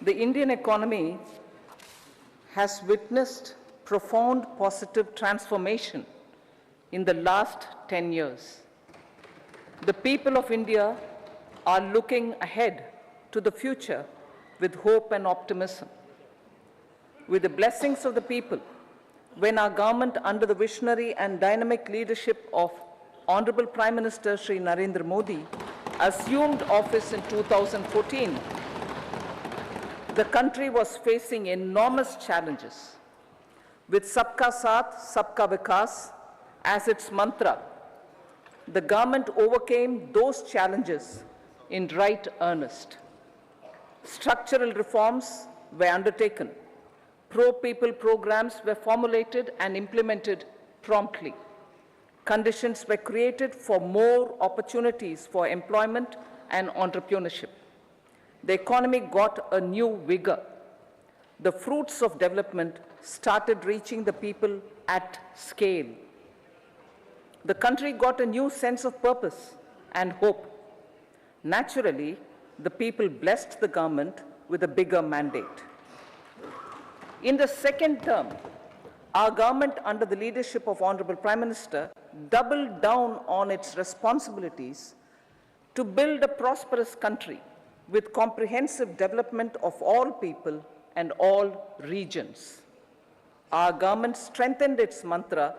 The Indian economy has witnessed profound positive transformation in the last 10 years. The people of India are looking ahead to the future with hope and optimism. With the blessings of the people, when our government, under the visionary and dynamic leadership of Honorable Prime Minister Shri Narendra Modi, assumed office in 2014, the country was facing enormous challenges. With Sabka Saath, Sabka Vikas as its mantra, the government overcame those challenges in right earnest. Structural reforms were undertaken. Pro-people programs were formulated and implemented promptly. Conditions were created for more opportunities for employment and entrepreneurship. The economy got a new vigor. The fruits of development started reaching the people at scale. The country got a new sense of purpose and hope. Naturally, the people blessed the government with a bigger mandate. In the second term, our government, under the leadership of Honorable Prime Minister, doubled down on its responsibilities to build a prosperous country with comprehensive development of all people and all regions. Our government strengthened its mantra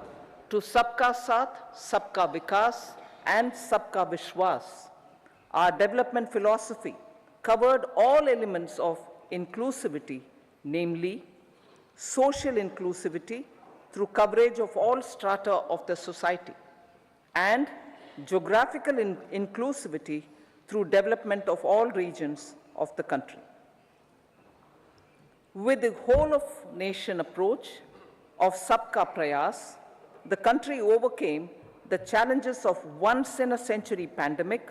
to Sabka Saath, Sabka Vikas, and Sabka Vishwas. Our development philosophy covered all elements of inclusivity, namely social inclusivity through coverage of all strata of the society, and geographical inclusivity through development of all regions of the country. With the whole of nation approach of Sabka Prayas, the country overcame the challenges of once-in-a-century pandemic,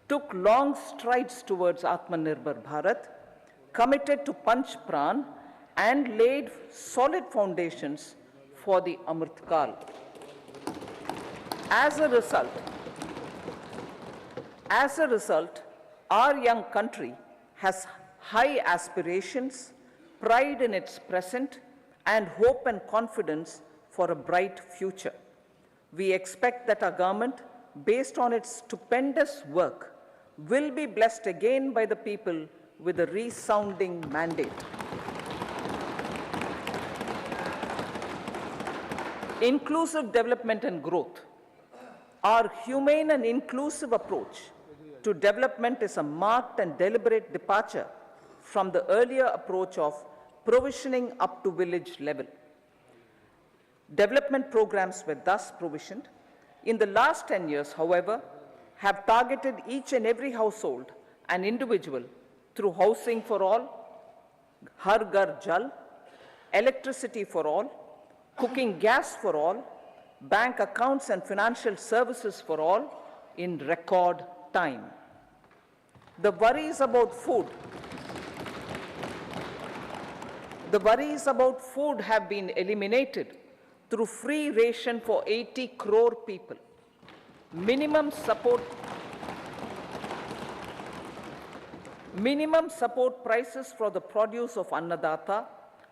took long strides towards Atmanirbhar Bharat, committed to Panch Pran, and laid solid foundations for the Amrit Kal. As a result, our young country has high aspirations, pride in its present, and hope and confidence for a bright future. We expect that our government, based on its stupendous work, will be blessed again by the people with a resounding mandate. Inclusive development and growth. Our humane and inclusive approach to development is a marked and deliberate departure from the earlier approach of provisioning up to village level. Development programs were thus provisioned. In the last 10 years, however, have targeted each and every household and individual through housing for all, Har Ghar Jal, electricity for all, cooking gas for all, bank accounts and financial services for all in record time. The worries about food have been eliminated through free ration for 80 crore people. Minimum support prices for the produce of Annadata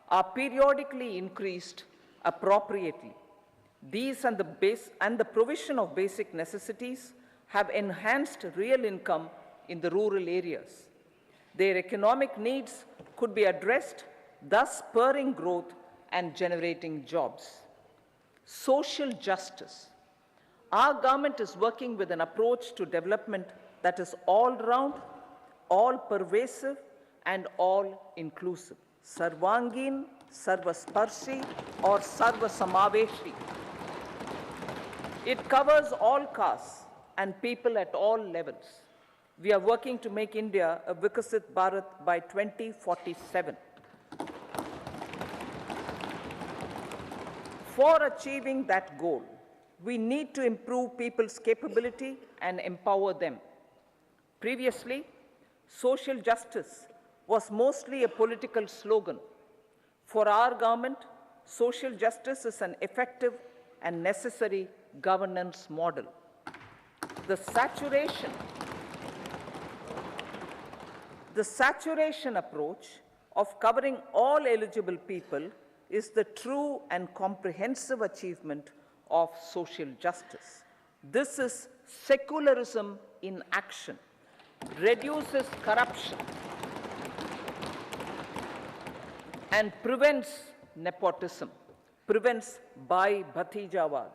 are periodically increased appropriately. These and the provision of basic necessities have enhanced real income in the rural areas. Their economic needs could be addressed, thus spurring growth and generating jobs. Social justice. Our government is working with an approach to development that is all-round, all-pervasive, and all-inclusive. Sarvangin, Sarvasparshi, or Sarvasamaveshi. It covers all castes and people at all levels. We are working to make India a Vikasit Bharat by 2047. For achieving that goal, we need to improve people's capability and empower them. Previously, social justice was mostly a political slogan. For our government, social justice is an effective and necessary governance model. The saturation approach of covering all eligible people is the true and comprehensive achievement of social justice. This is secularism in action, reduces corruption, and prevents nepotism, prevents Bhai Bhatijawad.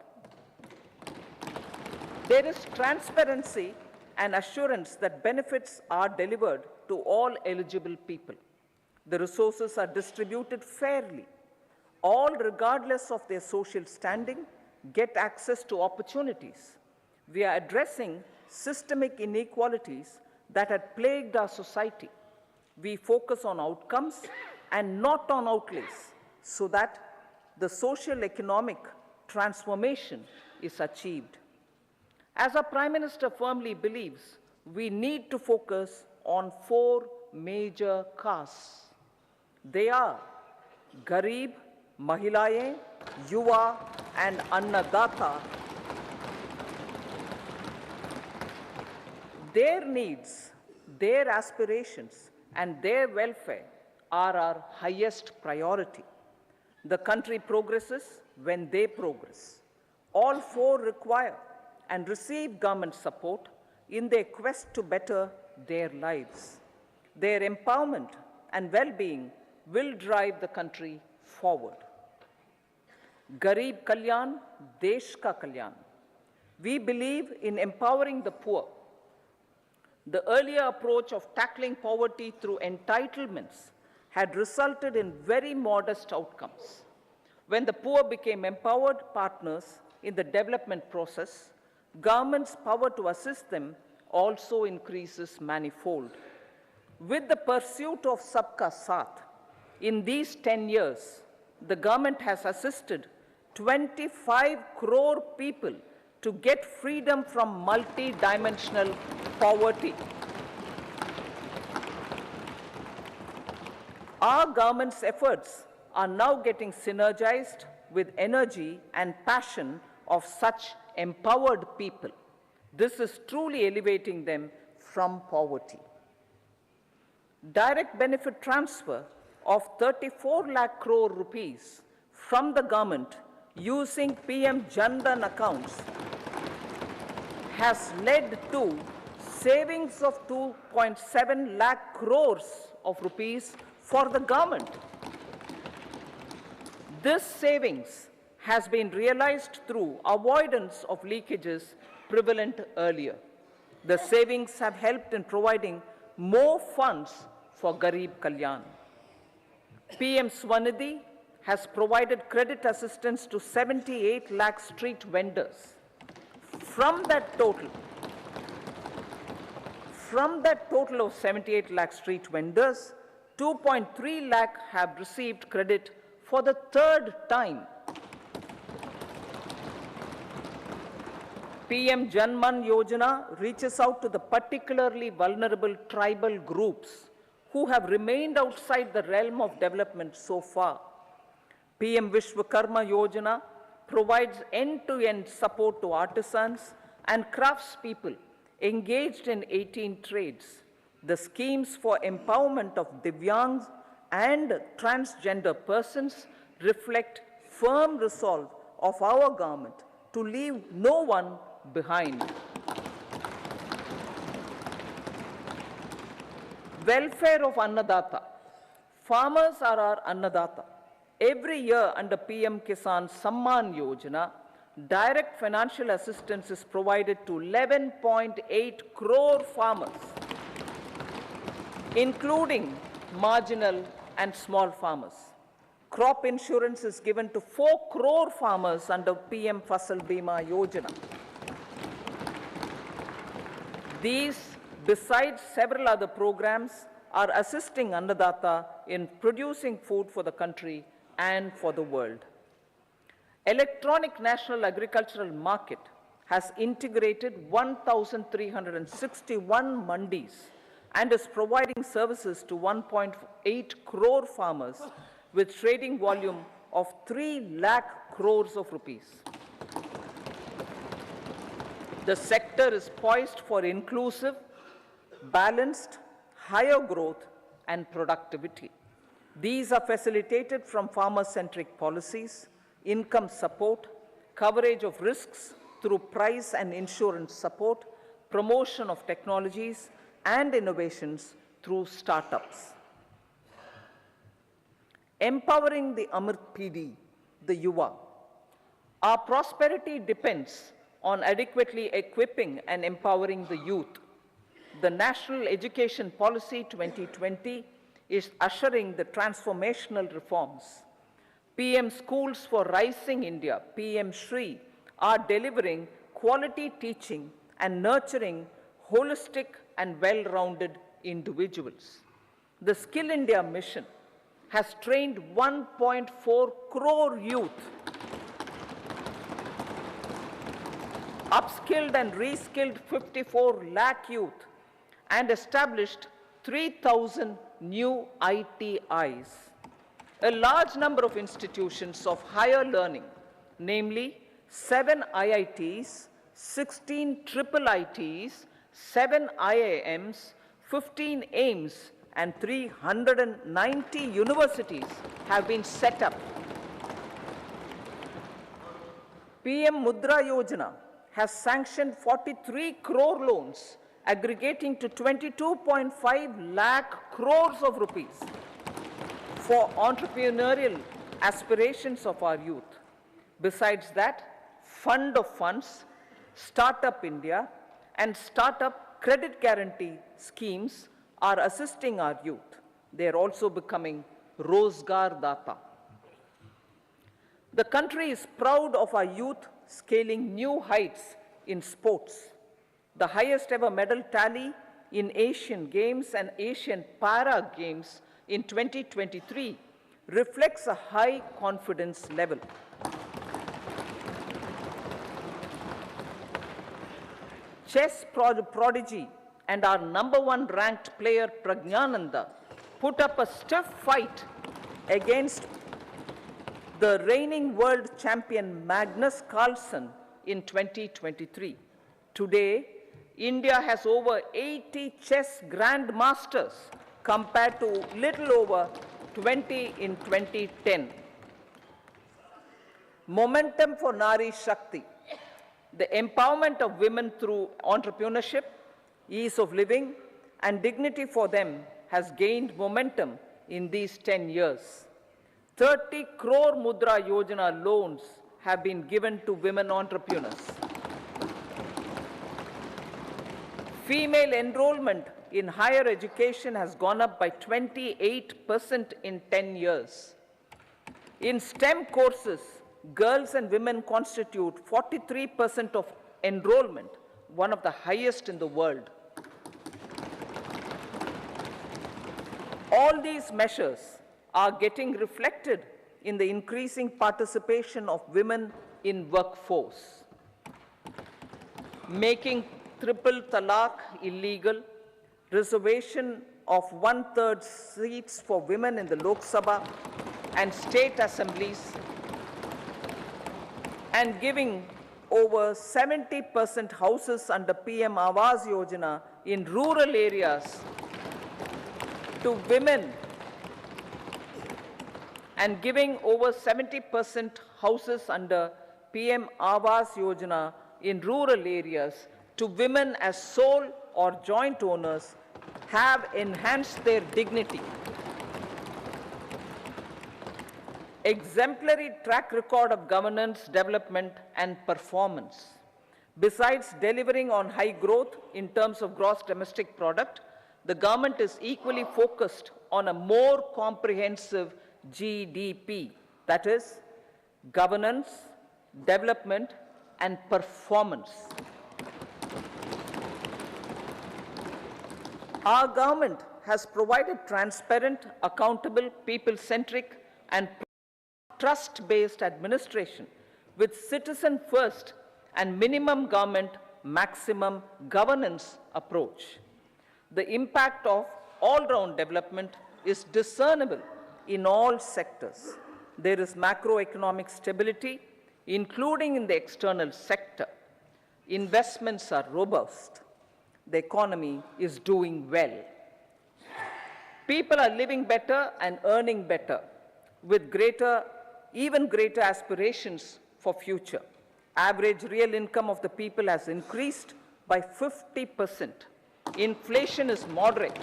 There is transparency and assurance that benefits are delivered to all eligible people. The resources are distributed fairly. All, regardless of their social standing, get access to opportunities. We are addressing systemic inequalities that had plagued our society. We focus on outcomes and not on outlays so that the social economic transformation is achieved. As our Prime Minister firmly believes, we need to focus on 4 major castes. They are Garib, Mahilayein, Yuva, and Annadata. Their needs, their aspirations, and their welfare are our highest priority. The country progresses when they progress. All 4 require and receive government support in their quest to better their lives. Their empowerment and well-being will drive the country forward. Garib Kalyan, Desh Ka Kalyan. We believe in empowering the poor. The earlier approach of tackling poverty through entitlements had resulted in very modest outcomes. When the poor became empowered partners in the development process, government's power to assist them also increases manifold. With the pursuit of Sabka Saath, in these 10 years, the government has assisted 25 crore people to get freedom from multi-dimensional poverty. Our government's efforts are now getting synergized with energy and passion of such empowered people. This is truly elevating them from poverty. Direct benefit transfer of 34 lakh crore rupees from the government using PM Jan Dhan accounts has led to savings of 2.7 lakh crores of rupees for the government. This savings has been realized through avoidance of leakages prevalent earlier. The savings have helped in providing more funds for Garib Kalyan. PM Swanidhi has provided credit assistance to 78 lakh street vendors. From that total of 78 lakh street vendors, 2.3 lakh have received credit for the 3rd time. PM Janman Yojana reaches out to the particularly vulnerable tribal groups who have remained outside the realm of development so far. PM Vishwakarma Yojana provides end-to-end support to artisans and craftspeople engaged in 18 trades. The schemes for empowerment of Divyangs and transgender persons reflect firm resolve of our government to leave no one behind. Welfare of Annadata. Farmers are our Annadata. Every year under PM Kisan Samman Yojana, direct financial assistance is provided to 11.8 crore farmers, including marginal and small farmers. Crop insurance is given to 4 crore farmers under PM Fasal Bima Yojana. These, besides several other programs, are assisting Annadata in producing food for the country and for the world. Electronic National Agricultural Market has integrated 1,361 mandis and is providing services to 1.8 crore farmers with trading volume of 3 lakh crores of rupees. The sector is poised for inclusive, balanced, higher growth and productivity. These are facilitated from farmer-centric policies, income support, coverage of risks through price and insurance support, promotion of technologies and innovations through startups. Empowering the Amrit PD, the Yuva. Our prosperity depends on adequately equipping and empowering the youth. The National Education Policy 2020 is ushering the transformational reforms. PM Schools for Rising India, PM Shri, are delivering quality teaching and nurturing holistic and well-rounded individuals. The Skill India mission has trained 1.4 crore youth, upskilled and reskilled 54 lakh youth, and established 3,000 new ITIs. A large number of institutions of higher learning, namely 7 IITs, 16 triple ITs, 7 IIMs, 15 AIMS, and 390 universities have been set up. PM Mudra Yojana has sanctioned 43 crore loans aggregating to 22.5 lakh crores of rupees for entrepreneurial aspirations of our youth. Besides that, Fund of Funds, Startup India, and Startup Credit Guarantee schemes are assisting our youth. They are also becoming Rozgar Data. The country is proud of our youth scaling new heights in sports. The highest ever medal tally in Asian Games and Asian Para Games in 2023 reflects a high confidence level. Chess prodigy and our #1 ranked player Pragnananda put up a stiff fight against the reigning world champion Magnus Carlsen in 2023. Today, India has over 80 chess grandmasters compared to little over 20 in 2010. Momentum for Nari Shakti. The empowerment of women through entrepreneurship, ease of living, and dignity for them has gained momentum in these 10 years. 30 crore Mudra Yojana loans have been given to women entrepreneurs. Female enrollment in higher education has gone up by 28% in 10 years. In STEM courses, girls and women constitute 43% of enrollment, one of the highest in the world. All these measures are getting reflected in the increasing participation of women in workforce. Making triple talaq illegal, reservation of 1/3 seats for women in the Lok Sabha and state assemblies, and giving over 70% houses under PM Awas Yojana in rural areas to women, and giving over 70% houses under PM Awas Yojana in rural areas to women as sole or joint owners have enhanced their dignity. Exemplary track record of governance, development, and performance. Besides delivering on high growth in terms of gross domestic product, the government is equally focused on a more comprehensive GDP, that is, governance, development, and performance. Our government has provided transparent, accountable, people-centric, and trust-based administration with citizen-first and minimum government, maximum governance approach. The impact of all-round development is discernible in all sectors. There is macroeconomic stability, including in the external sector. Investments are robust. The economy is doing well. People are living better and earning better with even greater aspirations for future. Average real income of the people has increased by 50%. Inflation is moderate.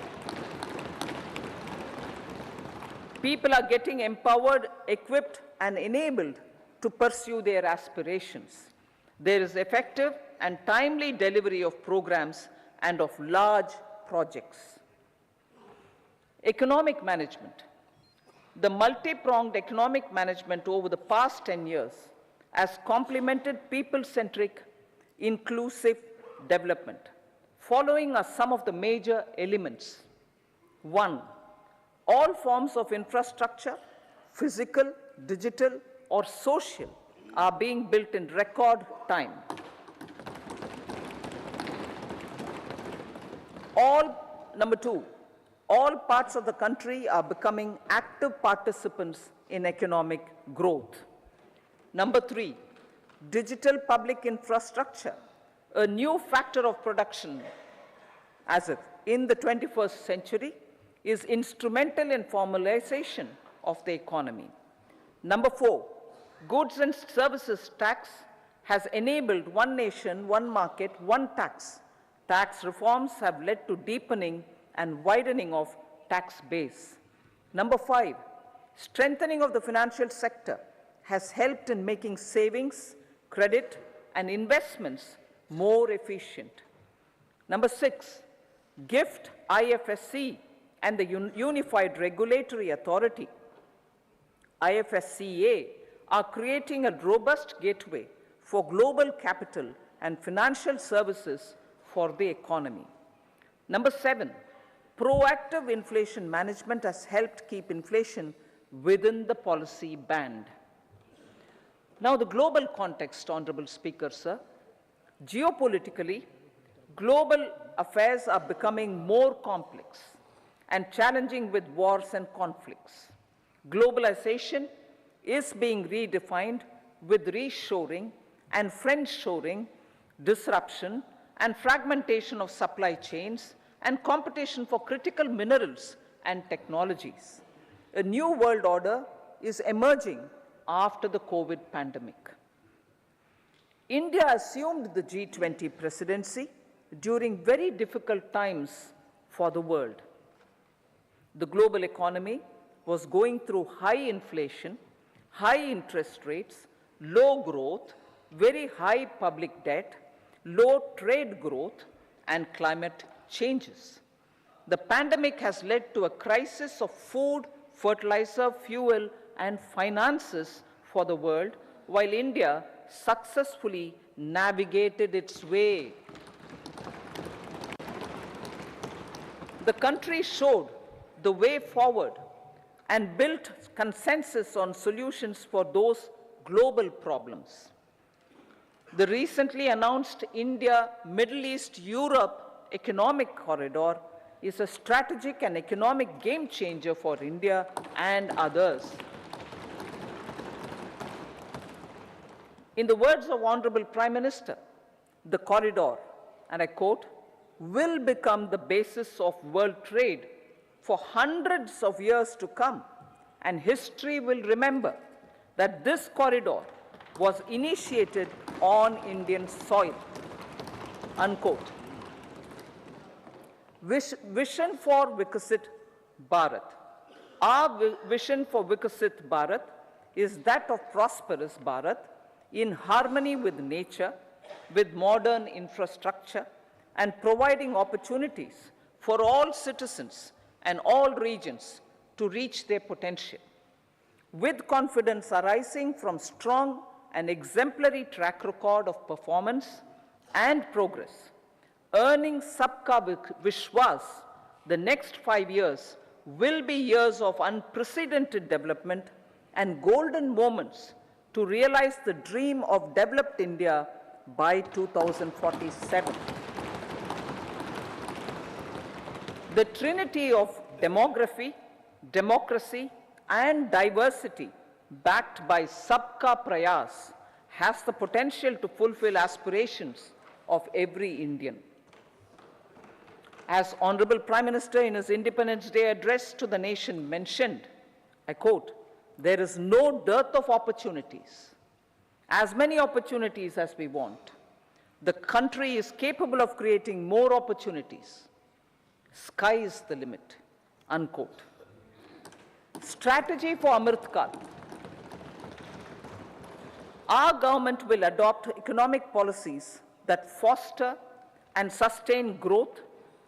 People are getting empowered, equipped, and enabled to pursue their aspirations. There is effective and timely delivery of programs and of large projects. Economic management. The multi-pronged economic management over the past 10 years has complemented people-centric, inclusive development. Following are some of the major elements. 1. All forms of infrastructure, physical, digital, or social, are being built in record time. Number 2, all parts of the country are becoming active participants in economic growth. Number 3, digital public infrastructure, a new factor of production in the 21st century, is instrumental in formalization of the economy. Number 4, goods and services tax has enabled one nation, one market, one tax. Tax reforms have led to deepening and widening of tax base. Number 5, strengthening of the financial sector has helped in making savings, credit, and investments more efficient. Number 6, GIFT, IFSC, and the Unified Regulatory Authority, IFSCA, are creating a robust gateway for global capital and financial services for the economy. Number 7, proactive inflation management has helped keep inflation within the policy band. Now, the global context, Honorable Speaker, sir. Geopolitically, global affairs are becoming more complex and challenging with wars and conflicts. Globalization is being redefined with reshoring and friendshoring, disruption and fragmentation of supply chains, and competition for critical minerals and technologies. A new world order is emerging after the COVID pandemic. India assumed the G20 presidency during very difficult times for the world. The global economy was going through high inflation, high interest rates, low growth, very high public debt, low trade growth, and climate changes. The pandemic has led to a crisis of food, fertilizer, fuel, and finances for the world, while India successfully navigated its way. The country showed the way forward and built consensus on solutions for those global problems. The recently announced India-Middle East-Europe economic corridor is a strategic and economic game changer for India and others. In the words of Honorable Prime Minister, the corridor, and I quote, will become the basis of world trade for hundreds of years to come, and history will remember that this corridor was initiated on Indian soil, unquote. Vision for Vikasit Bharat. Our vision for Vikasit Bharat is that of prosperous Bharat in harmony with nature, with modern infrastructure, and providing opportunities for all citizens and all regions to reach their potential. With confidence arising from strong and exemplary track record of performance and progress, earning Sabka Vishwas, the next 5 years will be years of unprecedented development and golden moments to realize the dream of developed India by 2047. The trinity of demography, democracy, and diversity backed by Sabka Prayas has the potential to fulfill aspirations of every Indian. As Honorable Prime Minister in his Independence Day address to the nation mentioned, I quote, "There is no dearth of opportunities, as many opportunities as we want. The country is capable of creating more opportunities. Sky is the limit," unquote. Strategy for Amrit Kal. Our government will adopt economic policies that foster and sustain growth,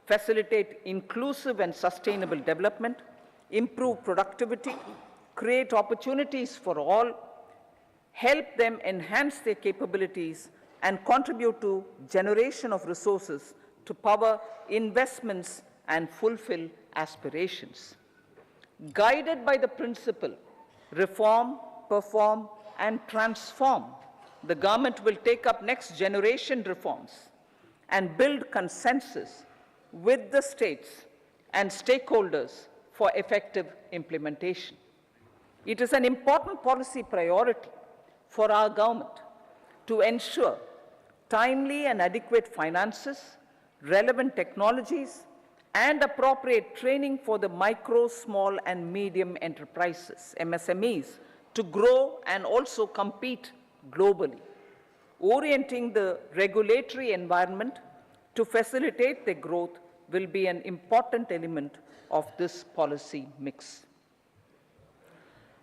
facilitate inclusive and sustainable development, improve productivity, create opportunities for all, help them enhance their capabilities, and contribute to generation of resources to power investments and fulfill aspirations. Guided by the principle, reform, perform, and transform, the government will take up next generation reforms and build consensus with the states and stakeholders for effective implementation. It is an important policy priority for our government to ensure timely and adequate finances, relevant technologies, and appropriate training for the micro, small, and medium enterprises, MSMEs, to grow and also compete globally. Orienting the regulatory environment to facilitate their growth will be an important element of this policy mix.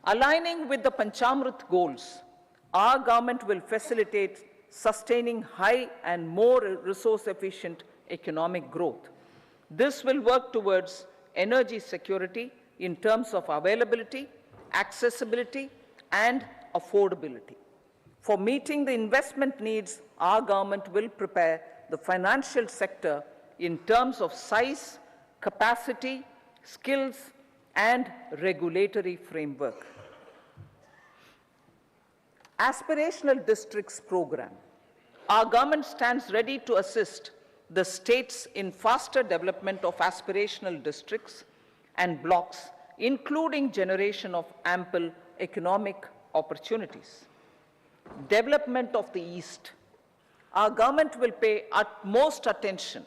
Aligning with the Panchamrit goals, our government will facilitate sustaining high and more resource-efficient economic growth. This will work towards energy security in terms of availability, accessibility, and affordability. For meeting the investment needs, our government will prepare the financial sector in terms of size, capacity, skills, and regulatory framework. Aspirational Districts Program. Our government stands ready to assist the states in faster development of aspirational districts and blocks, including generation of ample economic opportunities. Development of the East. Our government will pay utmost attention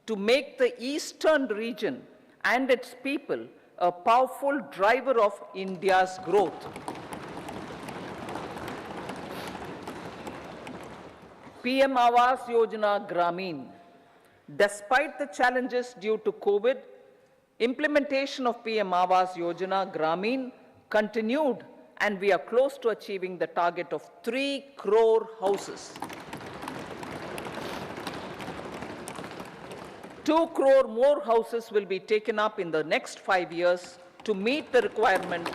to make the eastern region and its people a powerful driver of India's growth. PM Awas Yojana Grameen. Despite the challenges due to COVID, implementation of PM Awas Yojana Grameen continued, and we are close to achieving the target of 3 crore houses. 2 crore more houses will be taken up in the next 5 years to meet the requirement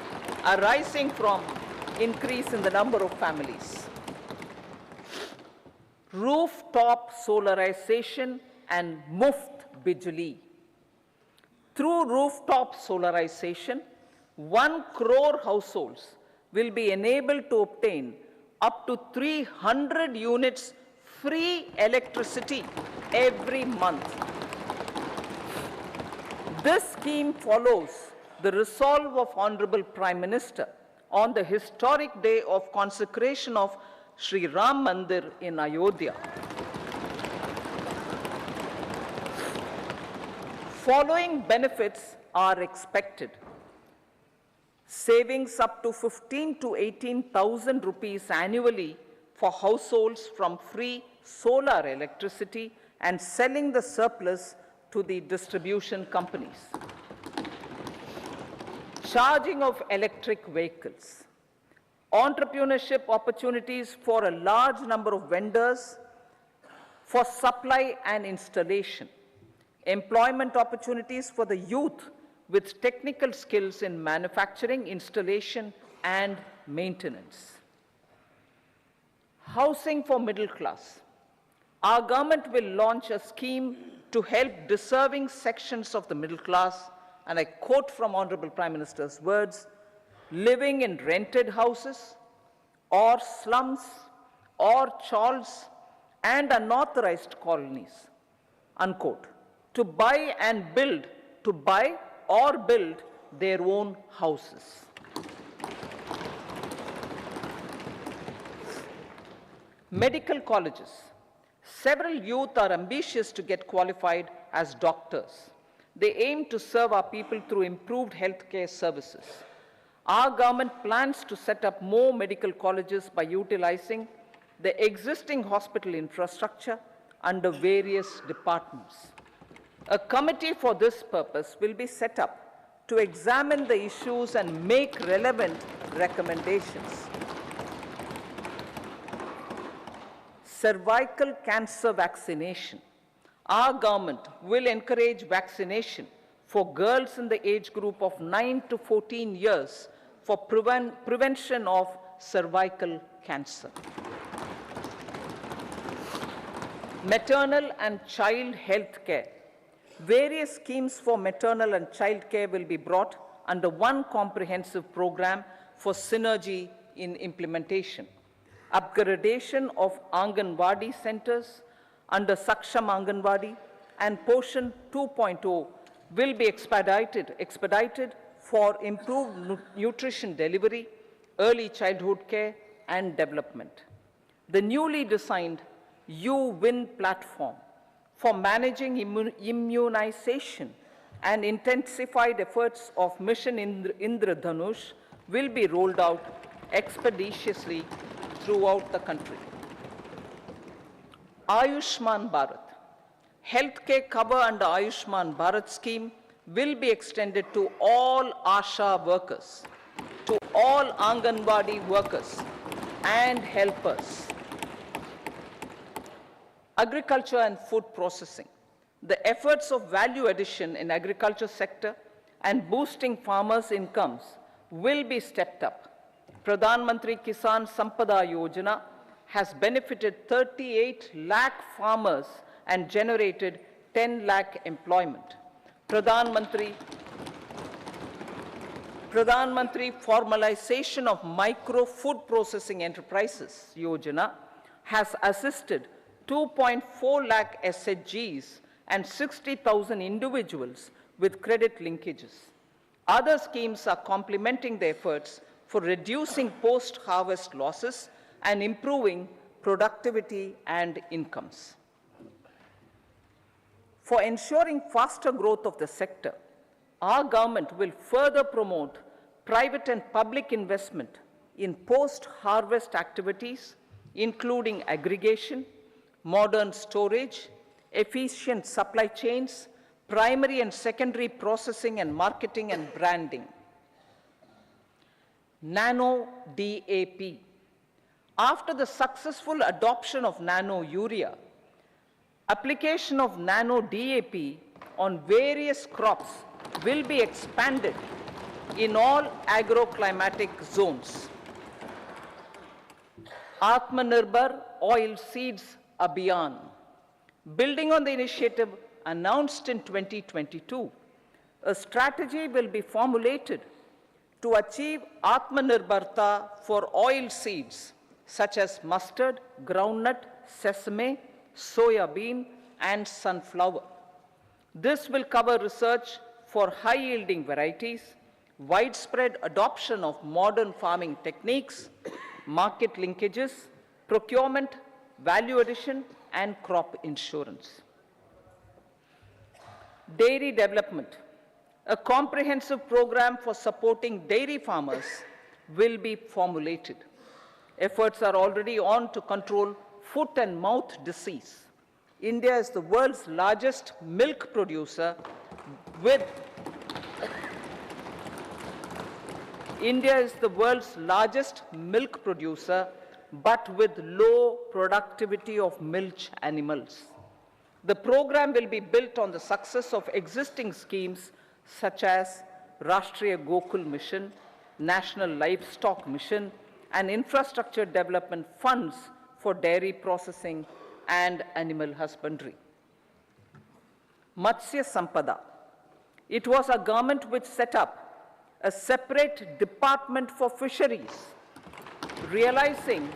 arising from increase in the number of families. Rooftop solarization and Muft Bijli. Through rooftop solarization, 1 crore households will be enabled to obtain up to 300 units free electricity every month. This scheme follows the resolve of Honorable Prime Minister on the historic day of consecration of Sri Ram Mandir in Ayodhya. Following benefits are expected. Savings up to 15 to 18,000 rupees annually for households from free solar electricity and selling the surplus to the distribution companies. Charging of electric vehicles. Entrepreneurship opportunities for a large number of vendors for supply and installation. Employment opportunities for the youth with technical skills in manufacturing, installation, and maintenance. Housing for middle class. Our government will launch a scheme to help deserving sections of the middle class, and I quote from Honorable Prime Minister's words, living in rented houses or slums or chawls and unauthorized colonies, unquote, to buy or build their own houses. Medical colleges. Several youth are ambitious to get qualified as doctors. They aim to serve our people through improved healthcare services. Our government plans to set up more medical colleges by utilizing the existing hospital infrastructure under various departments. A committee for this purpose will be set up to examine the issues and make relevant recommendations. Cervical cancer vaccination. Our government will encourage vaccination for girls in the age group of 9 to 14 years for prevention of cervical cancer. Maternal and child health care. Various schemes for maternal and child care will be brought under one comprehensive program for synergy in implementation. Upgradation of Anganwadi centers under Saksham Anganwadi and Poshan 2.0 will be expedited for improved nutrition delivery, early childhood care and development. The newly designed U-Win platform for managing immunization and intensified efforts of Mission Indradhanush will be rolled out expeditiously throughout the country. Ayushman Bharat. Healthcare cover under Ayushman Bharat scheme will be extended to all ASHA workers, to all Anganwadi workers and helpers. Agriculture and food processing. The efforts of value addition in agriculture sector and boosting farmers' incomes will be stepped up. Pradhan Mantri Kisan Sampada Yojana has benefited 38 lakh farmers and generated 10 lakh employment. Pradhan Mantri Formalization of Micro Food Processing Enterprises Yojana has assisted 2.4 lakh SHGs and 60,000 individuals with credit linkages. Other schemes are complementing the efforts for reducing post-harvest losses and improving productivity and incomes. For ensuring faster growth of the sector, our government will further promote private and public investment in post-harvest activities, including aggregation, modern storage, efficient supply chains, primary and secondary processing and marketing and branding. Nano DAP. After the successful adoption of nano urea, application of nano DAP on various crops will be expanded in all agroclimatic zones. Atmanirbhar Oil Seeds Abhiyan. Building on the initiative announced in 2022, a strategy will be formulated to achieve Atmanirbharta for oil seeds such as mustard, groundnut, sesame, soya bean, and sunflower. This will cover research for high-yielding varieties, widespread adoption of modern farming techniques, market linkages, procurement, value addition, and crop insurance. Dairy development. A comprehensive program for supporting dairy farmers will be formulated. Efforts are already on to control foot and mouth disease. India is the world's largest milk producer with but with low productivity of milch animals. The program will be built on the success of existing schemes such as Rashtriya Gokul Mission, National Livestock Mission, and infrastructure development funds for dairy processing and animal husbandry. Matsya Sampada. It was our government which set up a separate department for fisheries, realizing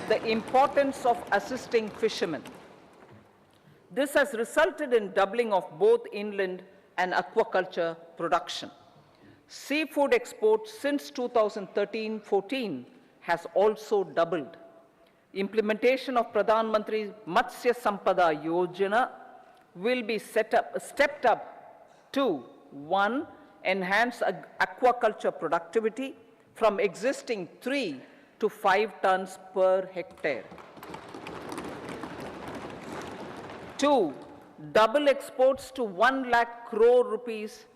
the importance of assisting fishermen. This has resulted in doubling of both inland and aquaculture production. Seafood exports since 2013-14 has also doubled. Implementation of Pradhan Mantri Matsya Sampada Yojana will be stepped up to 1. Enhance aquaculture productivity from existing 3 to 5 tons per hectare. 2. Double exports to 1 lakh crore rupees,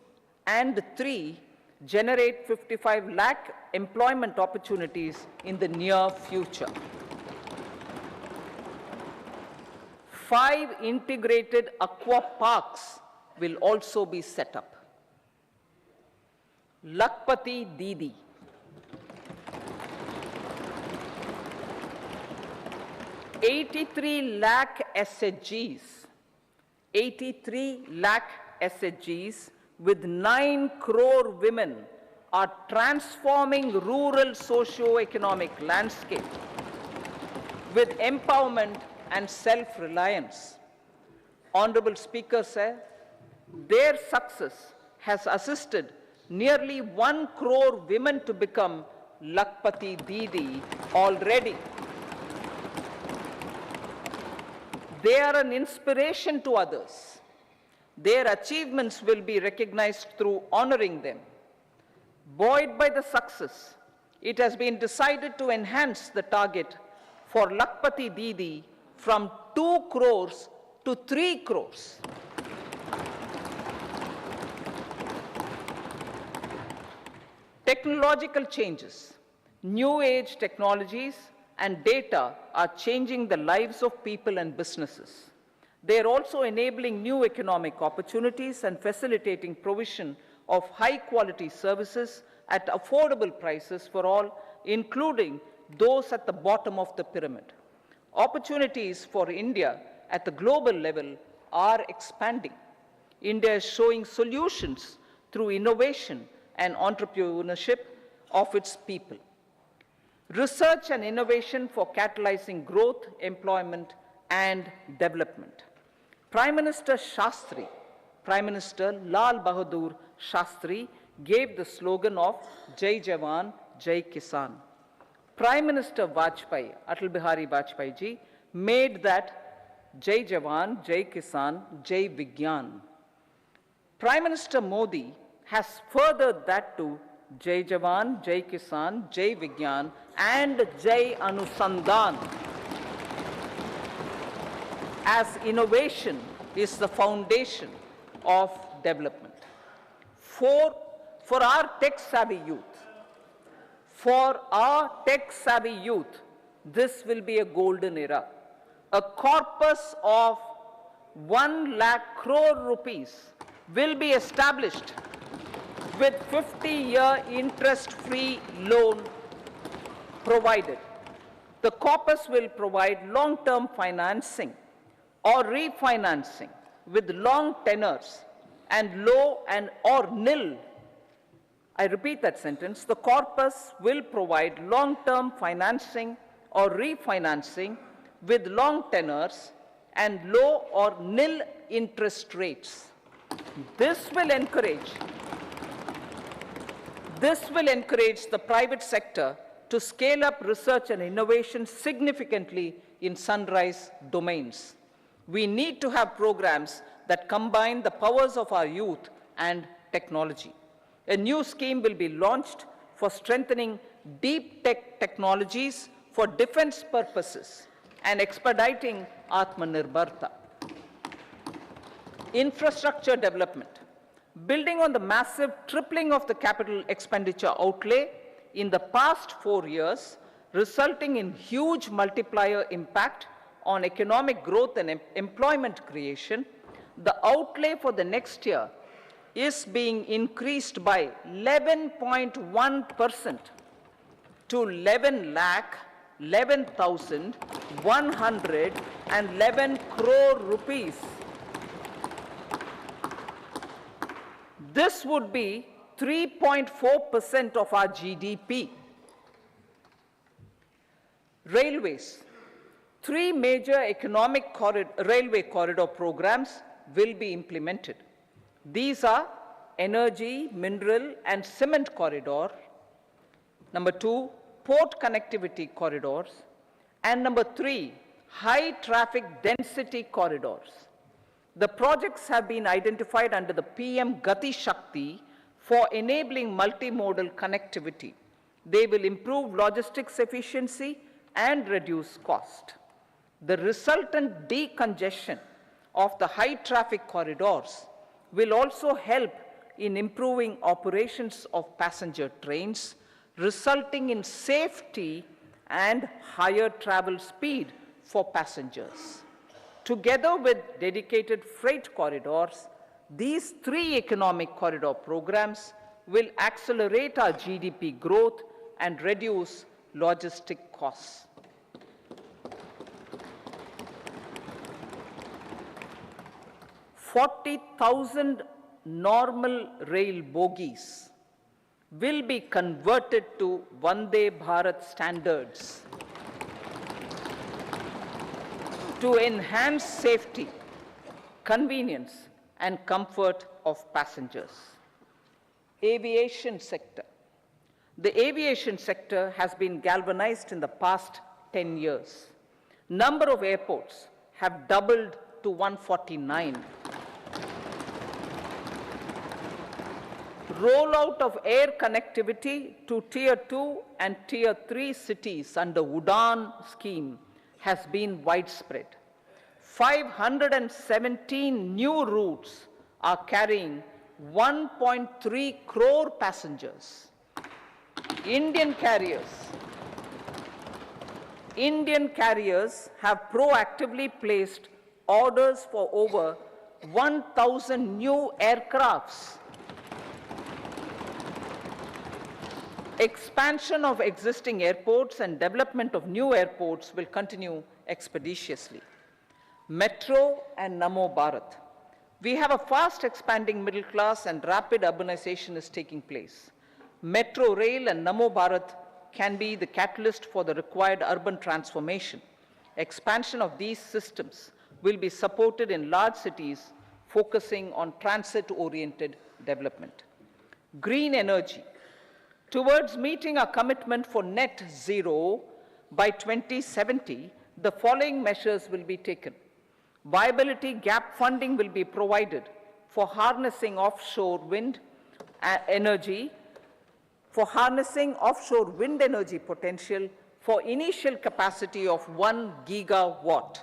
and 3. Generate 55 lakh employment opportunities in the near future. 5 integrated aqua parks will also be set up. Lakpati Didi. 83 lakh SHGs. 83 lakh SHGs with 9 crore women are transforming rural socio-economic landscape with empowerment and self-reliance. Honorable Speaker sir, their success has assisted nearly 1 crore women to become Lakpati Didi already. They are an inspiration to others. Their achievements will be recognized through honoring them. Buoyed by the success, it has been decided to enhance the target for Lakpati Didi from 2 crores to 3 crores. Technological changes, new age technologies and data are changing the lives of people and businesses. They are also enabling new economic opportunities and facilitating provision of high quality services at affordable prices for all, including those at the bottom of the pyramid. Opportunities for India at the global level are expanding. India is showing solutions through innovation and entrepreneurship of its people. Research and innovation for catalyzing growth, employment, and development. Prime Minister Lal Bahadur Shastri gave the slogan of Jai Jawan, Jai Kisan. Prime Minister Vajpayee, Atal Bihari Vajpayee ji, made that Jai Jawan, Jai Kisan, Jai Vigyan. Prime Minister Modi has furthered that to Jai Jawan, Jai Kisan, Jai Vigyan, and Jai Anusandhan, as innovation is the foundation of development. For our tech-savvy youth, this will be a golden era. A corpus of 1 lakh crore rupees will be established with 50-year interest-free loan provided. The corpus will provide long-term financing or refinancing with long tenors and low and or nil. I repeat that sentence. The corpus will provide long-term financing or refinancing with long tenors and low or nil interest rates. This will encourage the private sector to scale up research and innovation significantly in sunrise domains. We need to have programs that combine the powers of our youth and technology. A new scheme will be launched for strengthening deep tech technologies for defense purposes and expediting Atmanirbharta. Infrastructure development. Building on the massive tripling of the capital expenditure outlay in the past 4 years, resulting in huge multiplier impact on economic growth and employment creation, the outlay for the next year is being increased by 11.1% to 11,111 crore rupees. This would be 3.4% of our GDP. Railways. 3 major railway corridor programs will be implemented. These are energy, mineral, and cement corridor. Number 2, port connectivity corridors, And number 3, high traffic density corridors. The projects have been identified under the PM Gati Shakti for enabling multimodal connectivity. They will improve logistics efficiency and reduce cost. The resultant decongestion of the high traffic corridors will also help in improving operations of passenger trains, resulting in safety and higher travel speed for passengers. Together with dedicated freight corridors, these 3 economic corridor programs will accelerate our GDP growth and reduce logistic costs. "40,000 normal rail bogies will be converted to Vande Bharat standards to enhance safety, convenience, and comfort of passengers." Aviation sector. The aviation sector has been galvanized in the past 10 years. Number of airports have doubled to 149. Rollout of air connectivity to Tier 2 and Tier 3 cities under UDAN scheme has been widespread. 517 new routes are carrying 1.3 crore passengers. Indian carriers have proactively placed orders for over 1,000 new aircrafts. Expansion of existing airports and development of new airports will continue expeditiously. Metro and Namo Bharat. We have a fast expanding middle class and rapid urbanization is taking place. Metro rail and Namo Bharat can be the catalyst for the required urban transformation. Expansion of these systems will be supported in large cities, focusing on transit-oriented development. Green energy. Towards meeting our commitment for net zero by 2070, the following measures will be taken. Viability gap funding will be provided for harnessing offshore wind energy, potential for initial capacity of 1 gigawatt.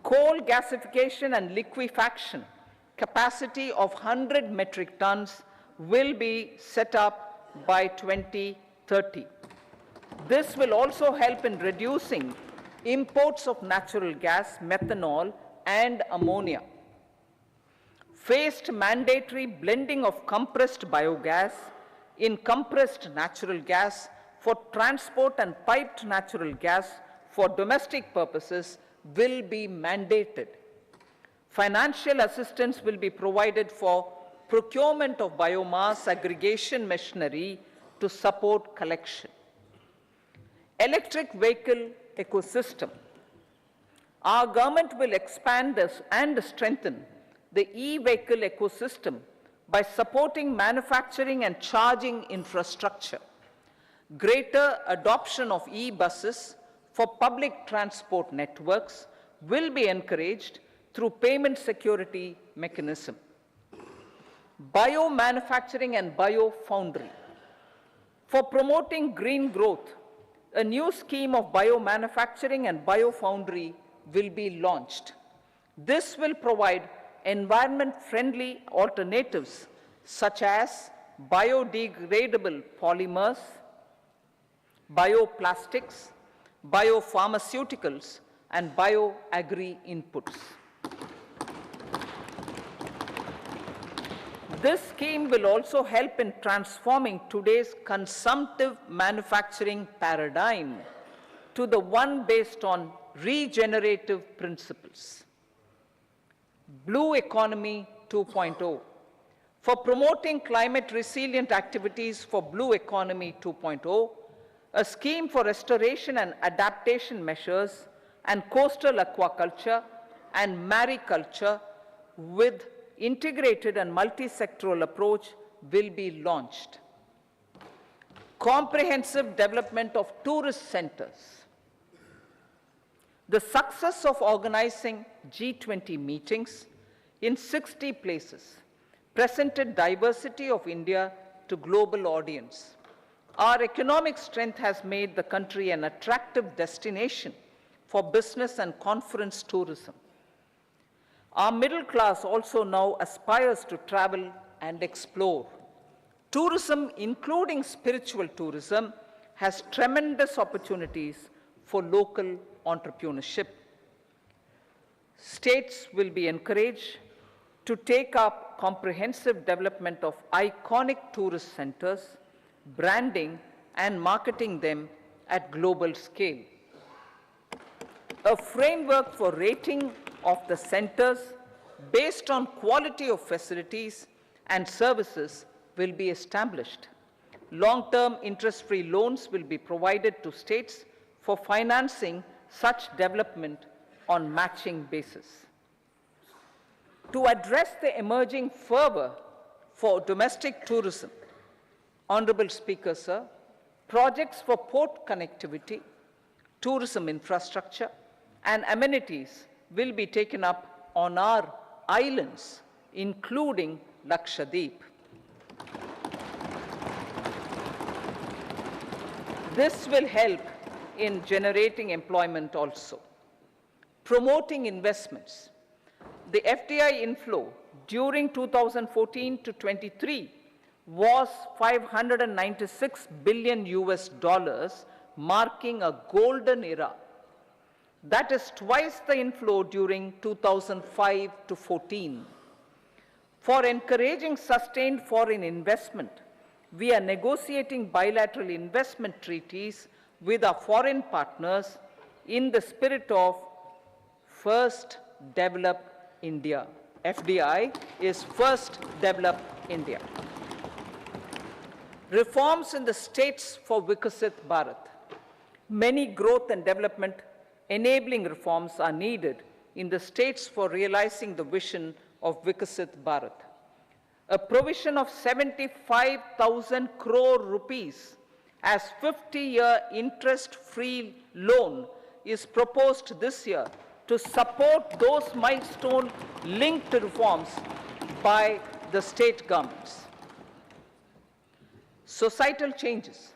Coal gasification and liquefaction capacity of 100 metric tons will be set up by 2030. This will also help in reducing imports of natural gas, methanol, and ammonia. Phased mandatory blending of compressed biogas in compressed natural gas for transport and piped natural gas for domestic purposes will be mandated. Financial assistance will be provided for procurement of biomass aggregation machinery to support collection. Electric vehicle ecosystem. Our government will expand this and strengthen the e-vehicle ecosystem by supporting manufacturing and charging infrastructure. Greater adoption of e-buses for public transport networks will be encouraged through payment security mechanism. Biomanufacturing and biofoundry. For promoting green growth, a new scheme of biomanufacturing and biofoundry will be launched. This will provide environment-friendly alternatives such as biodegradable polymers, bioplastics, biopharmaceuticals, and bioagri inputs. This scheme will also help in transforming today's consumptive manufacturing paradigm to the one based on regenerative principles. Blue Economy 2.0. For promoting climate resilient activities for Blue Economy 2.0, a scheme for restoration and adaptation measures and coastal aquaculture and mariculture with integrated and multi-sectoral approach will be launched. Comprehensive development of tourist centers. The success of organizing G20 meetings in 60 places presented diversity of India to global audience. Our economic strength has made the country an attractive destination for business and conference tourism. Our middle class also now aspires to travel and explore. Tourism, including spiritual tourism, has tremendous opportunities for local entrepreneurship. States will be encouraged to take up comprehensive development of iconic tourist centers, branding and marketing them at global scale. A framework for rating of the centers based on quality of facilities and services will be established. Long-term interest-free loans will be provided to states for financing such development on matching basis. To address the emerging fervor for domestic tourism, Honorable Speaker, sir, projects for port connectivity, tourism infrastructure, and amenities will be taken up on our islands, including Lakshadweep. This will help in generating employment also. Promoting investments. The FDI inflow during 2014 to 23 was $596 billion, marking a golden era. That is twice the inflow during 2005 to 14. For encouraging sustained foreign investment, we are negotiating bilateral investment treaties with our foreign partners in the spirit of First Develop India. FDI is First Develop India. Reforms in the states for Vikasit Bharat. Many growth and development enabling reforms are needed in the states for realizing the vision of Vikasit Bharat. A provision of 75,000 crore rupees as 50-year interest-free loan is proposed this year to support those milestone-linked reforms by the state governments. Societal changes.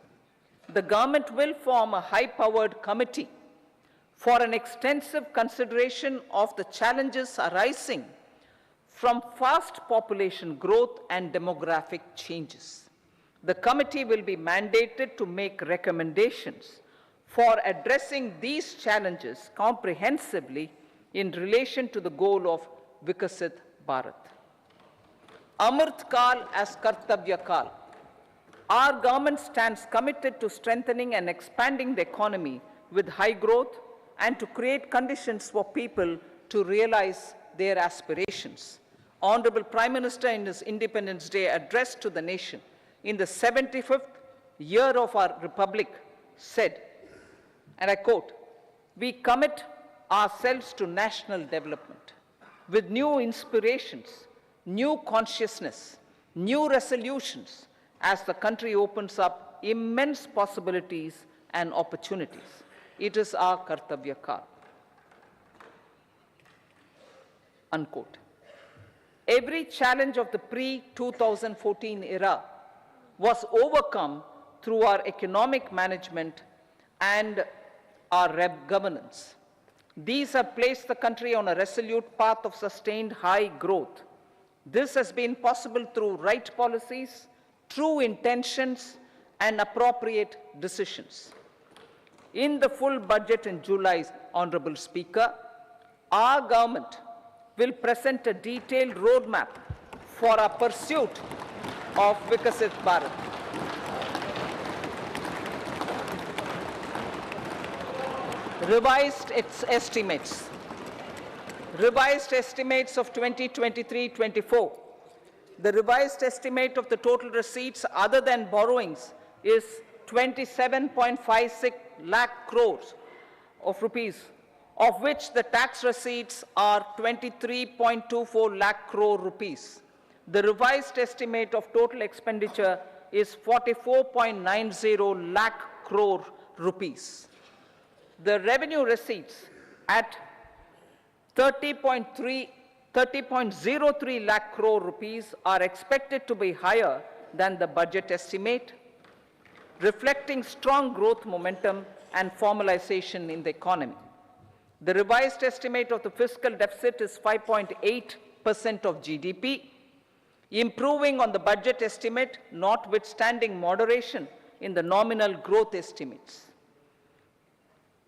The government will form a high-powered committee for an extensive consideration of the challenges arising from fast population growth and demographic changes. The committee will be mandated to make recommendations for addressing these challenges comprehensively in relation to the goal of Vikasit Bharat. Amrit Kal as Kartavya Kal. Our government stands committed to strengthening and expanding the economy with high growth and to create conditions for people to realize their aspirations. Honorable Prime Minister, in his Independence Day address to the nation in the 75th year of our Republic, said, and I quote, "We commit ourselves to national development with new inspirations, new consciousness, new resolutions as the country opens up immense possibilities and opportunities. It is our Kartavya Kal." Unquote. Every challenge of the pre-2014 era was overcome through our economic management and our governance. These have placed the country on a resolute path of sustained high growth. This has been possible through right policies, true intentions, and appropriate decisions. In the full budget in July, Honorable Speaker, our government will present a detailed roadmap for our pursuit of Vikasit Bharat. Revised estimates. Revised estimates of 2023-24. The revised estimate of the total receipts other than borrowings is 27.56 lakh crores of rupees, of which the tax receipts are 23.24 lakh crore rupees. The revised estimate of total expenditure is 44.90 lakh crore rupees. The revenue receipts at 30.03 lakh crore rupees are expected to be higher than the budget estimate, reflecting strong growth momentum and formalization in the economy. The revised estimate of the fiscal deficit is 5.8% of GDP, improving on the budget estimate, notwithstanding moderation in the nominal growth estimates.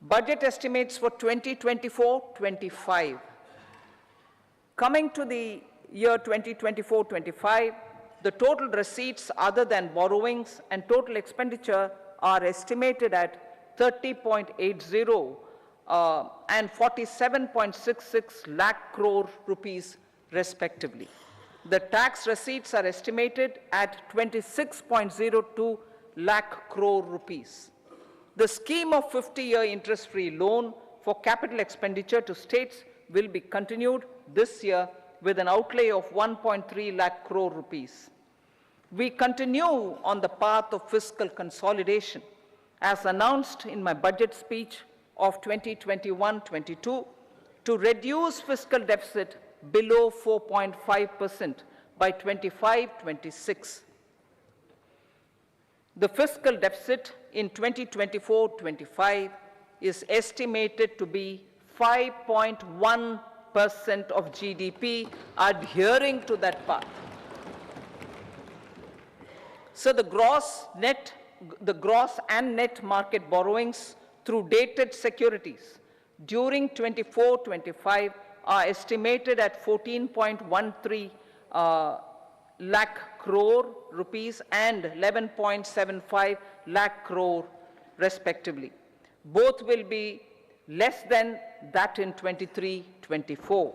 Budget estimates for 2024-25. Coming to the year 2024-25, the total receipts other than borrowings and total expenditure are estimated at 30.80 and 47.66 lakh crore rupees respectively. The tax receipts are estimated at 26.02 lakh crore rupees. The scheme of 50-year interest-free loan for capital expenditure to states will be continued this year with an outlay of 1.3 lakh crore rupees. We continue on the path of fiscal consolidation, as announced in my budget speech of 2021-22, to reduce fiscal deficit below 4.5% by 25-26. The fiscal deficit in 2024-25 is estimated to be 5.1% of GDP, adhering to that path. So the gross and net market borrowings through dated securities during 24-25 are estimated at 14.13 lakh crore rupees and 11.75 lakh crore respectively. Both will be less than that in 23-24.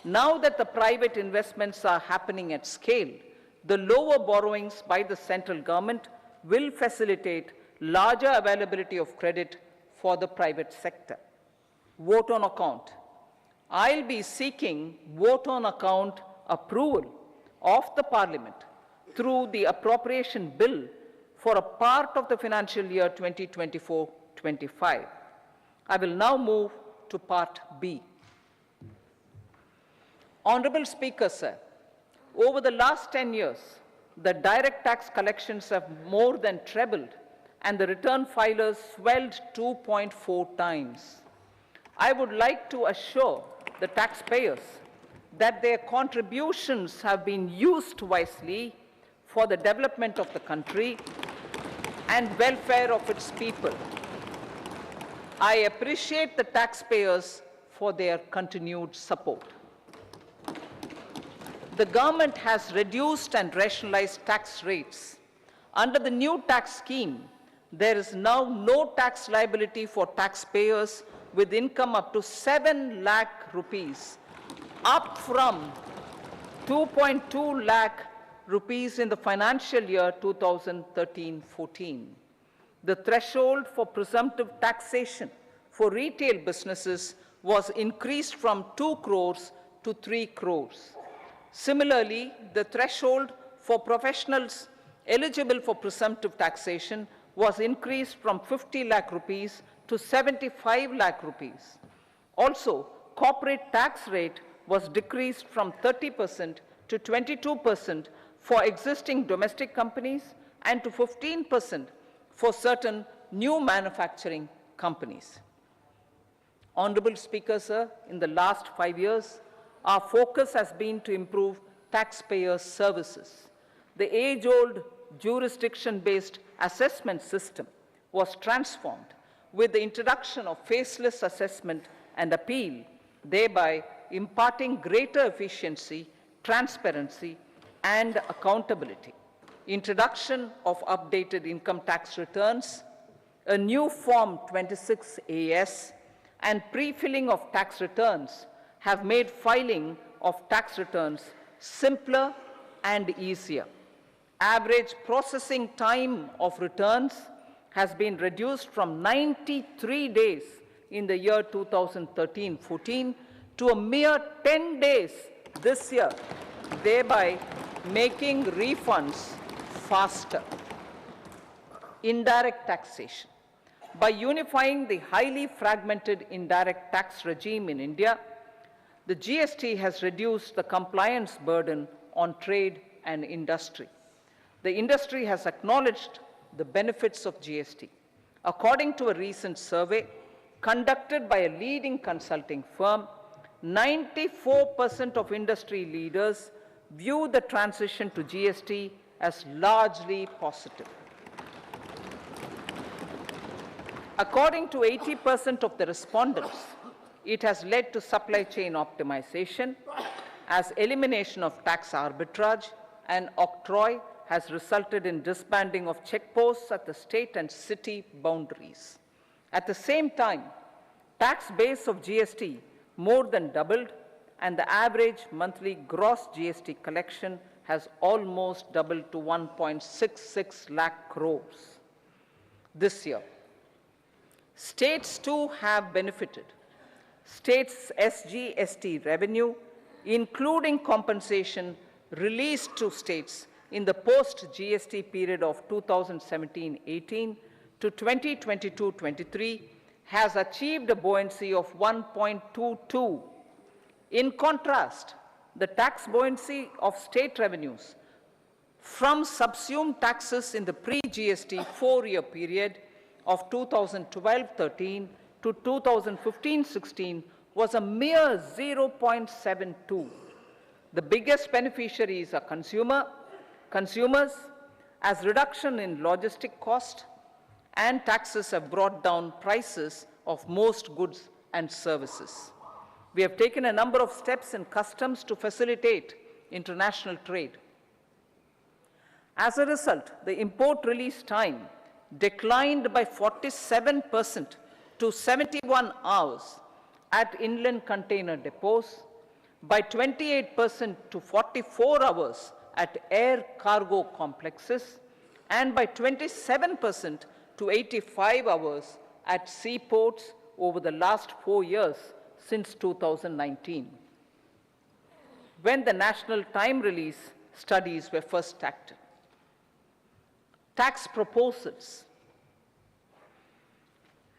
Now that the private investments are happening at scale, the lower borrowings by the central government will facilitate larger availability of credit for the private sector. Vote on account. I'll be seeking vote on account approval of the Parliament through the appropriation bill for a part of the financial year 2024-25. I will now move to Part B. Honorable Speaker, sir, over the last 10 years, the direct tax collections have more than trebled and the return filers swelled 2.4 times. I would like to assure the taxpayers that their contributions have been used wisely for the development of the country and welfare of its people. I appreciate the taxpayers for their continued support. The government has reduced and rationalized tax rates. Under the new tax scheme, there is now no tax liability for taxpayers with income up to 7 lakh rupees, up from 2.2 lakh rupees in the financial year 2013-14. The threshold for presumptive taxation for retail businesses was increased from 2 crores to 3 crores. Similarly, the threshold for professionals eligible for presumptive taxation was increased from 50 lakh rupees to 75 lakh rupees. Also, corporate tax rate was decreased from 30% to 22% for existing domestic companies and to 15% for certain new manufacturing companies. Honorable Speaker, sir, in the last 5 years, our focus has been to improve taxpayer services. The age-old jurisdiction-based assessment system was transformed with the introduction of faceless assessment and appeal, thereby imparting greater efficiency, transparency, and accountability. Introduction of updated income tax returns, a new Form 26AS, and pre-filling of tax returns have made filing of tax returns simpler and easier. Average processing time of returns has been reduced from 93 days in the year 2013-14 to a mere 10 days this year, thereby making refunds faster. Indirect taxation. By unifying the highly fragmented indirect tax regime in India, the GST has reduced the compliance burden on trade and industry. The industry has acknowledged the benefits of GST. According to a recent survey conducted by a leading consulting firm, 94% of industry leaders view the transition to GST as largely positive. According to 80% of the respondents, it has led to supply chain optimization, as elimination of tax arbitrage and octroi has resulted in disbanding of checkposts at the state and city boundaries. At the same time, tax base of GST more than doubled, and the average monthly gross GST collection has almost doubled to 1.66 lakh crores this year. States too have benefited. States' SGST revenue, including compensation released to states in the post-GST period of 2017-18 to 2022-23, has achieved a buoyancy of 1.22. In contrast, the tax buoyancy of state revenues from subsumed taxes in the pre-GST four-year period of 2012-13 to 2015-16 was a mere 0.72. The biggest beneficiaries are consumers, as reduction in logistic cost and taxes have brought down prices of most goods and services. We have taken a number of steps in customs to facilitate international trade. As a result, the import release time declined by 47% to 71 hours at inland container depots, by 28% to 44 hours at air cargo complexes, and by 27% to 85 hours at seaports over the last 4 years since 2019, when the national time release studies were first acted. Tax proposals.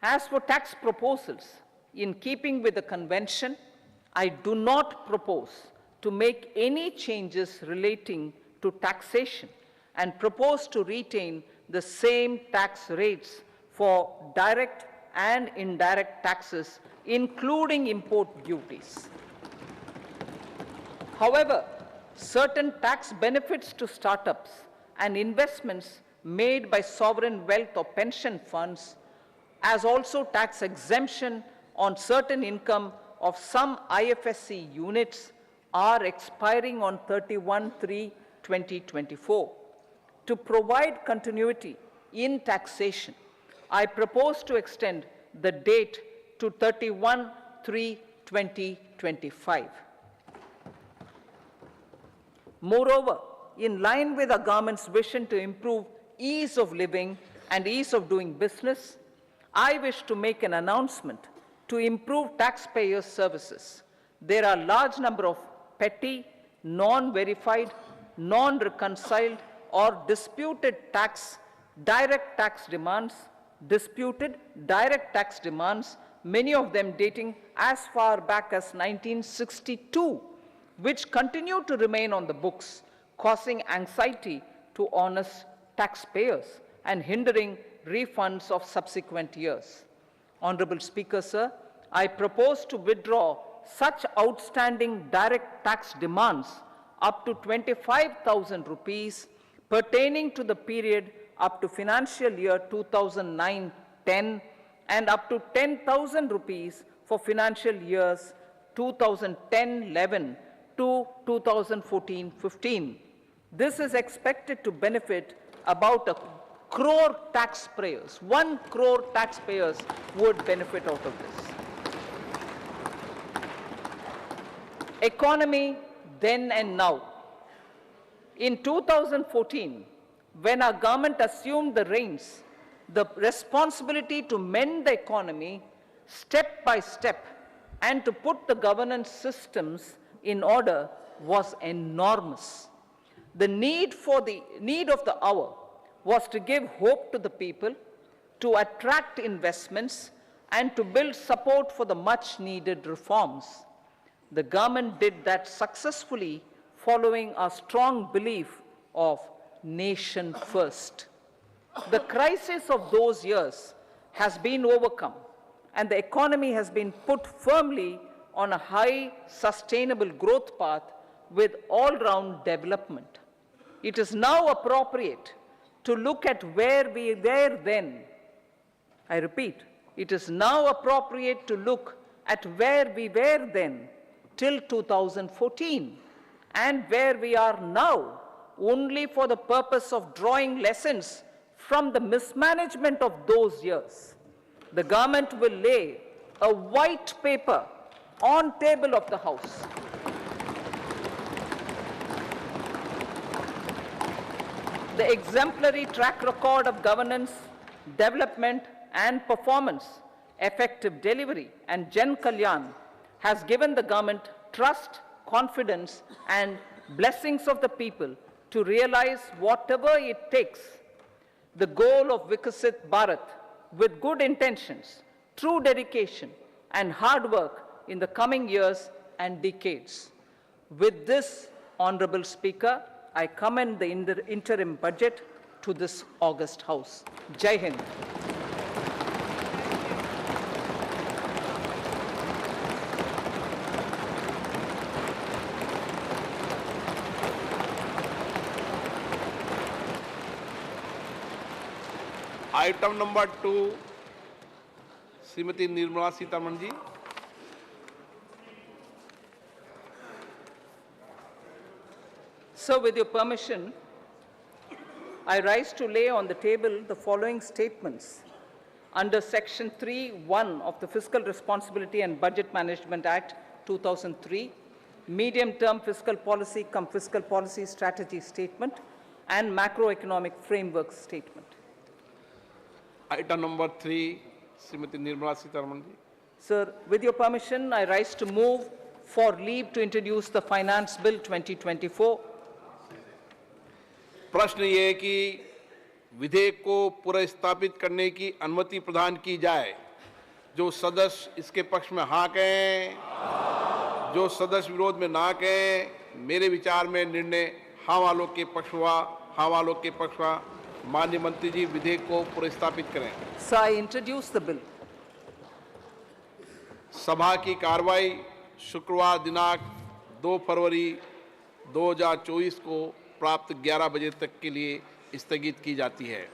As for tax proposals, in keeping with the convention, I do not propose to make any changes relating to taxation and propose to retain the same tax rates for direct and indirect taxes, including import duties. However, certain tax benefits to startups and investments made by sovereign wealth or pension funds, as also tax exemption on certain income of some IFSC units, are expiring on 31/3/2024. To provide continuity in taxation, I propose to extend the date to 31/3/2025. Moreover, in line with our government's vision to improve ease of living and ease of doing business, I wish to make an announcement to improve taxpayers' services. There are a large number of petty, non-verified, non-reconciled, or disputed direct tax demands, many of them dating as far back as 1962, which continue to remain on the books, causing anxiety to honest taxpayers and hindering refunds of subsequent years. Honorable Speaker, sir, I propose to withdraw such outstanding direct tax demands up to 25,000 rupees pertaining to the period up to financial year 2009-10 and up to 10,000 rupees for financial years 2010-11 to 2014-15. This is expected to benefit about 1 crore taxpayers. 1 crore taxpayers would benefit out of this. Economy then and now. In 2014, when our government assumed the reins, the responsibility to mend the economy step by step and to put the governance systems in order was enormous. The need of the hour was to give hope to the people, to attract investments and to build support for the much-needed reforms. The government did that successfully, following a strong belief of nation first. The crisis of those years has been overcome, and the economy has been put firmly on a high, sustainable growth path with all-round development. It is now appropriate to look at where we were then. I repeat, it is now appropriate to look at where we were then till 2014 and where we are now, only for the purpose of drawing lessons from the mismanagement of those years. The government will lay a white paper on table of the House. The exemplary track record of governance, development and performance, effective delivery and Jan Kalyan has given the government trust, confidence and blessings of the people to realize whatever it takes, the goal of Vikasit Bharat with good intentions, true dedication and hard work in the coming years and decades. With this, Honorable Speaker, I commend the interim budget to this august House. Jai Hind. Item number 2, Srimati Nirmala Sitharaman ji. So, with your permission, I rise to lay on the table the following statements under Section 3(1) of the Fiscal Responsibility and Budget Management Act 2003, Medium-Term Fiscal Policy cum Fiscal Policy Strategy Statement and Macroeconomic Framework Statement. Item number 3, Srimati Nirmala Sitharaman ji. Sir, with your permission, I rise to move for leave to introduce the Finance Bill 2024. प्रश्न ये है कि विधेयक को पुनर्स्थापित करने की अनुमति प्रदान की जाए। जो सदस्य इसके पक्ष में हाँ कहें, जो सदस्य विरोध में ना कहें, मेरे विचार में निर्णय हाँ वालों के पक्ष हुआ, हाँ वालों के पक्ष हुआ। माननीय मंत्री जी विधेयक को पुनर्स्थापित करें। So I introduce the bill. सभा की कार्रवाई शुक्रवार दिनांक 2 फरवरी 2024 को प्राप्त 11 बजे तक के लिए स्थगित की जाती है।